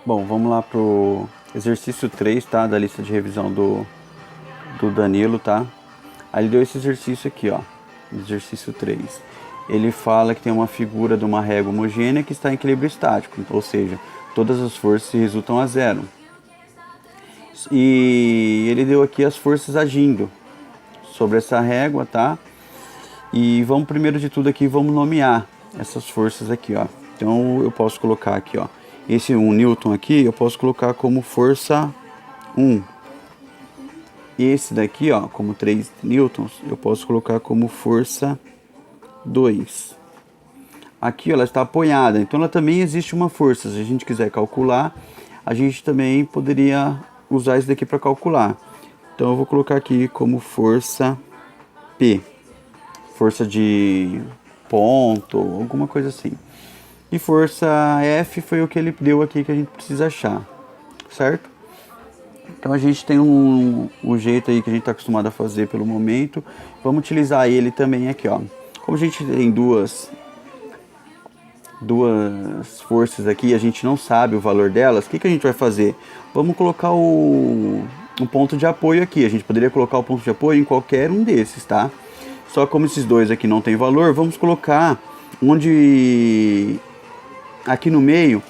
Bom, vamos lá pro exercício 3, tá? Da lista de revisão do Danilo, tá? Aí ele deu esse exercício aqui, ó. Exercício 3. Ele fala que tem uma figura de uma régua homogênea que está em equilíbrio estático, ou seja, todas as forças se resultam a zero. E ele deu aqui as forças agindo sobre essa régua, tá? E vamos primeiro de tudo aqui, vamos nomear essas forças aqui, ó. Então eu posso colocar aqui, ó. Esse 1 Newton aqui, eu posso colocar como força 1. Esse daqui, ó, como 3 newtons, eu posso colocar como força 2. Aqui ela está apoiada, então ela também existe uma força. Se a gente quiser calcular, a gente também poderia usar isso daqui para calcular. Então eu vou colocar aqui como força P. Força de ponto, alguma coisa assim. E força F foi o que ele deu aqui que a gente precisa achar, certo? Então a gente tem um jeito aí que a gente está acostumado a fazer pelo momento. Vamos utilizar ele também aqui, ó. Como a gente tem duas forças aqui, a gente não sabe o valor delas, o que a gente vai fazer? Vamos colocar um ponto de apoio aqui. A gente poderia colocar o ponto de apoio em qualquer um desses, tá? Só como esses dois aqui não tem valor, vamos colocar onde aqui no meio,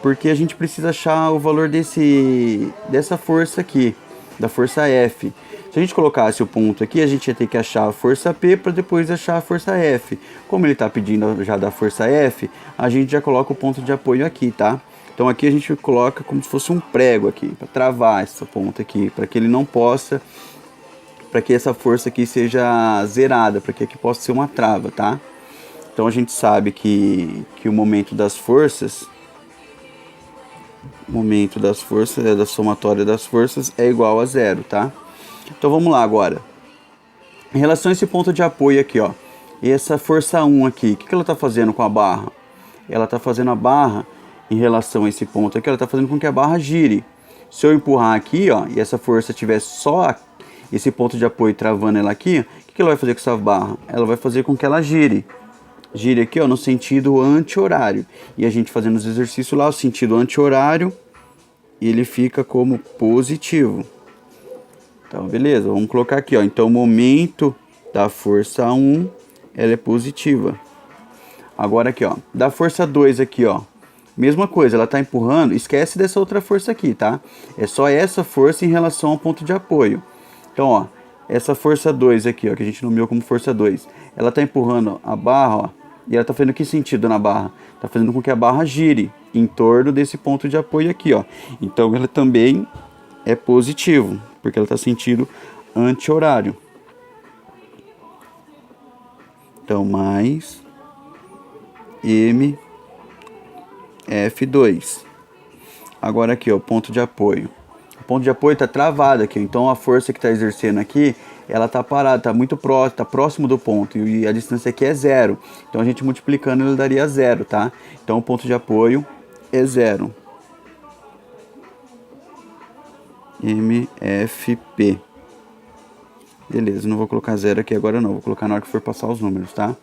porque a gente precisa achar o valor dessa força aqui, da força F. Se a gente colocasse o ponto aqui, a gente ia ter que achar a força P para depois achar a força F. Como ele está pedindo já da força F, a gente já coloca o ponto de apoio aqui, tá? Então aqui a gente coloca como se fosse um prego aqui, para travar essa ponta aqui, para que ele não possa, para que essa força aqui seja zerada, para que aqui possa ser uma trava, tá? Então a gente sabe que o momento das forças, da somatória das forças é igual a zero, tá? Então vamos lá agora. Em relação a esse ponto de apoio aqui, ó, e essa força 1 aqui, o que ela está fazendo com a barra? Ela está fazendo a barra em relação a esse ponto aqui, ela está fazendo com que a barra gire. Se eu empurrar aqui, ó, e essa força tiver só esse ponto de apoio travando ela aqui, o que ela vai fazer com essa barra? Ela vai fazer com que ela gire. Gire aqui, ó, no sentido anti-horário. E a gente fazendo os exercícios lá, o sentido anti-horário, ele fica como positivo. Então, beleza, vamos colocar aqui, ó. Então, o momento da força 1, ela é positiva. Agora aqui, ó, da força 2 aqui, ó. Mesma coisa, ela tá empurrando, esquece dessa outra força aqui, tá? É só essa força em relação ao ponto de apoio. Então, ó, essa força 2 aqui, ó, que a gente nomeou como força 2, ela tá empurrando a barra, ó, e ela tá fazendo que sentido na barra? Tá fazendo com que a barra gire em torno desse ponto de apoio aqui, ó. Então, ela também é positivo, porque ela tá sentido anti-horário. Então, mais MF2. Agora aqui, ó, ponto de apoio. O ponto de apoio está travado aqui, então a força que está exercendo aqui, ela está parada, está muito próximo, está próximo do ponto, e a distância aqui é zero. Então a gente multiplicando ele daria zero, tá? Então o ponto de apoio é zero. MFP. Beleza, não vou colocar zero aqui agora não, vou colocar na hora que for passar os números, tá?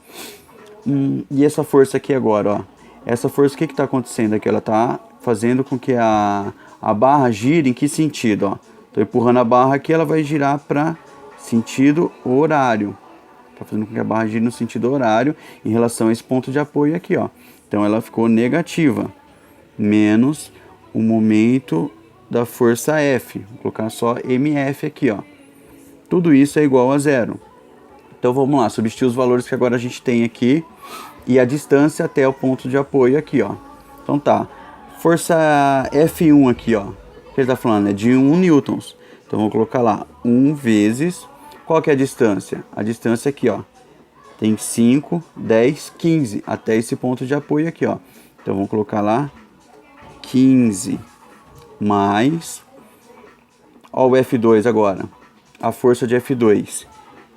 E essa força aqui agora, ó. Essa força, o que está acontecendo aqui? Ela está fazendo com que a barra gire em que sentido, ó? Estou empurrando a barra aqui, ela vai girar para sentido horário. Está fazendo com que a barra gire no sentido horário em relação a esse ponto de apoio aqui, ó. Então ela ficou negativa, menos o momento da força F. Vou colocar só MF aqui, ó. Tudo isso é igual a zero. Então vamos lá, substituir os valores que agora a gente tem aqui e a distância até o ponto de apoio aqui, ó. Então tá, força F1 aqui, ó, que ele tá falando é de 1 newtons. Então vamos colocar lá 1 vezes, qual que é a distância? A distância aqui, ó, tem 5, 10, 15, até esse ponto de apoio aqui, ó. Então vamos colocar lá 15, mais, ó o F2 agora, a força de F2,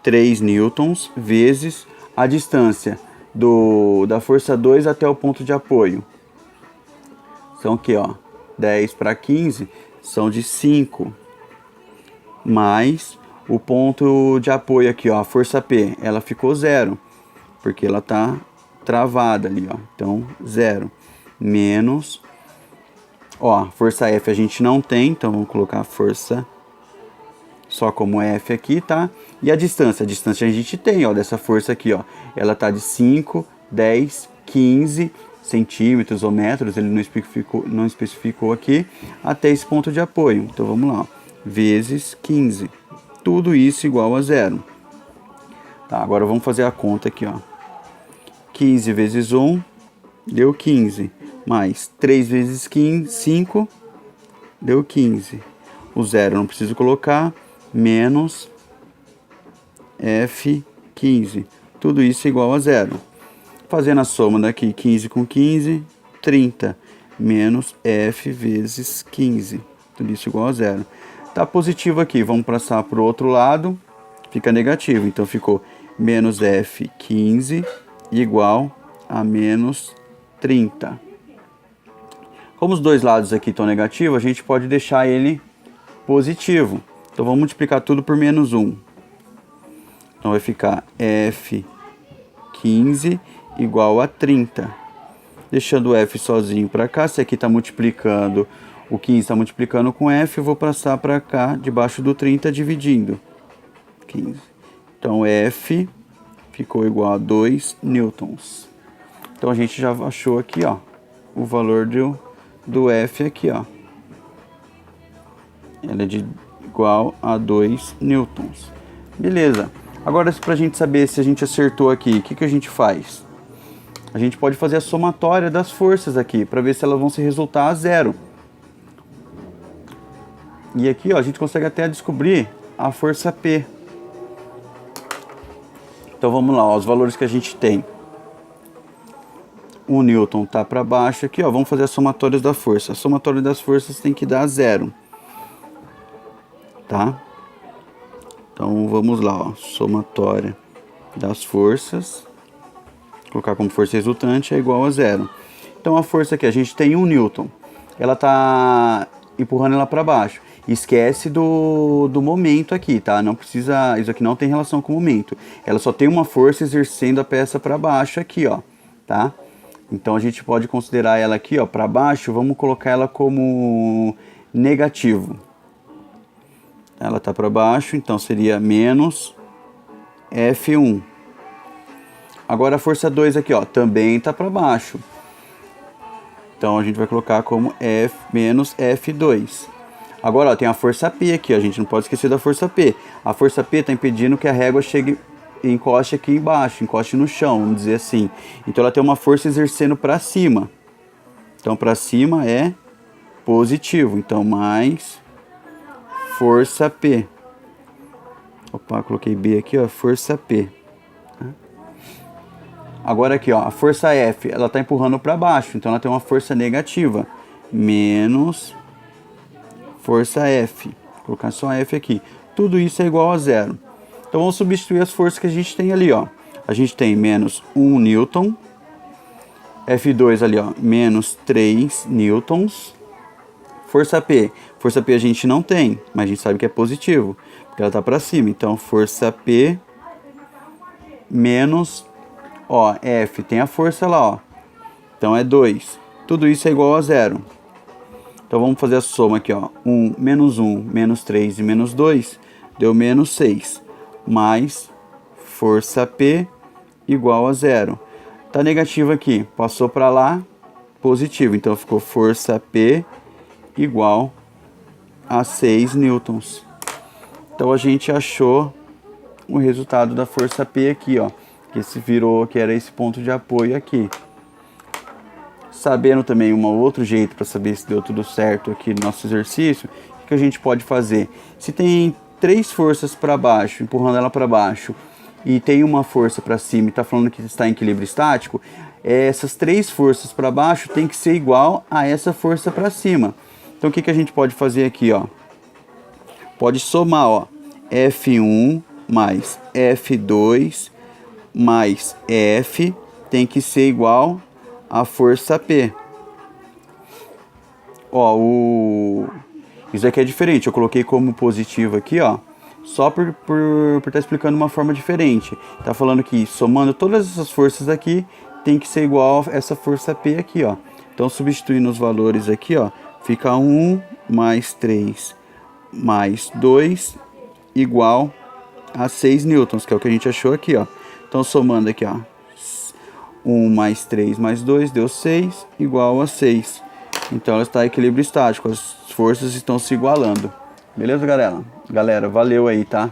3 newtons, vezes a distância da força 2 até o ponto de apoio. São aqui, ó, 10 para 15, são de 5. Mais o ponto de apoio aqui, ó, a força P, ela ficou zero, porque ela tá travada ali, ó. Então, zero. Menos Ó, força F a gente não tem, então vamos colocar a força só como F aqui, tá? E a distância a gente tem, ó, dessa força aqui, ó. Ela tá de 5, 10, 15 centímetros ou metros, ele não especificou aqui, até esse ponto de apoio. Então vamos lá, ó. Vezes 15. Tudo isso igual a zero. Tá, agora vamos fazer a conta aqui, ó. 15 vezes 1 deu 15. Mais 3 vezes 15, 5 deu 15. O zero eu não preciso colocar. Menos F15. Tudo isso igual a zero. Fazendo a soma daqui, 15 com 15, 30. Menos F vezes 15. Tudo isso igual a zero. Tá positivo aqui, vamos passar para o outro lado. Fica negativo, então ficou menos F15 igual a menos 30. Como os dois lados aqui estão negativos, a gente pode deixar ele positivo. Então vamos multiplicar tudo por menos 1. Então vai ficar F15 igual a 30. Deixando o F sozinho para cá, se aqui está multiplicando, o 15 está multiplicando com F, eu vou passar para cá, debaixo do 30, dividindo. 15. Então F ficou igual a 2 newtons. Então a gente já achou aqui, ó, o valor do F aqui, ó. Ela é igual a 2 newtons. Beleza. Agora, para a gente saber se a gente acertou aqui, o que a gente faz? A gente pode fazer a somatória das forças aqui, para ver se elas vão se resultar a zero. E aqui, ó, a gente consegue até descobrir a força P. Então vamos lá, ó, os valores que a gente tem. O newton tá para baixo aqui, ó. Vamos fazer as somatórias da força. A somatória das forças tem que dar zero. Tá? Então vamos lá, ó. Somatória das forças. Vou colocar como força resultante é igual a zero. Então a força aqui, a gente tem 1 newton. Ela tá empurrando ela para baixo. Esquece do momento aqui, tá? Não precisa, isso aqui não tem relação com o momento. Ela só tem uma força exercendo a peça para baixo aqui, ó, tá? Então a gente pode considerar ela aqui, ó, para baixo, vamos colocar ela como negativo. Ela tá para baixo, então seria menos F1. Agora a força 2 aqui, ó, também tá para baixo. Então a gente vai colocar como F menos F2. Agora, ó, tem a força P aqui, ó, a gente não pode esquecer da força P. A força P está impedindo que a régua chegue, encoste aqui embaixo, encoste no chão, vamos dizer assim. Então ela tem uma força exercendo para cima. Então para cima é positivo, então mais força P. Opa, coloquei B aqui, ó, força P. Agora aqui, ó, a força F, ela está empurrando para baixo, então ela tem uma força negativa, menos força F. Vou colocar só F aqui. Tudo isso é igual a zero. Então vamos substituir as forças que a gente tem ali, ó. A gente tem menos 1 newton. F2 ali, ó, menos 3 newtons. Força P. Força P a gente não tem, mas a gente sabe que é positivo, porque ela está para cima. Então força P menos, ó, F tem a força lá, ó. Então é 2. Tudo isso é igual a zero. Então vamos fazer a soma aqui, ó. 1, menos 3 e menos 2 deu menos 6. Mais força P igual a zero. Tá negativo aqui, passou para lá, positivo. Então ficou força P igual a 6 newtons. Então a gente achou o resultado da força P aqui, ó. Que se virou, que era esse ponto de apoio aqui. Sabendo também um outro jeito para saber se deu tudo certo aqui no nosso exercício, o que a gente pode fazer? Se tem 3 forças para baixo, empurrando ela para baixo, e tem uma força para cima e está falando que está em equilíbrio estático, essas 3 forças para baixo tem que ser igual a essa força para cima. Então o que a gente pode fazer aqui, ó? Pode somar, ó, F1 mais F2 mais F tem que ser igual a força P. Ó, isso aqui é diferente. Eu coloquei como positivo aqui, ó, só por estar explicando uma forma diferente. Tá falando que somando todas essas forças aqui tem que ser igual a essa força P aqui, ó. Então substituindo os valores aqui, ó, Fica 1 mais 3 mais 2 igual a 6 newtons, que é o que a gente achou aqui, ó. Então, somando aqui, ó. 1 mais 3 mais 2 deu 6, igual a 6. Então, ela está em equilíbrio estático. As forças estão se igualando. Beleza, galera? Galera, valeu aí, tá?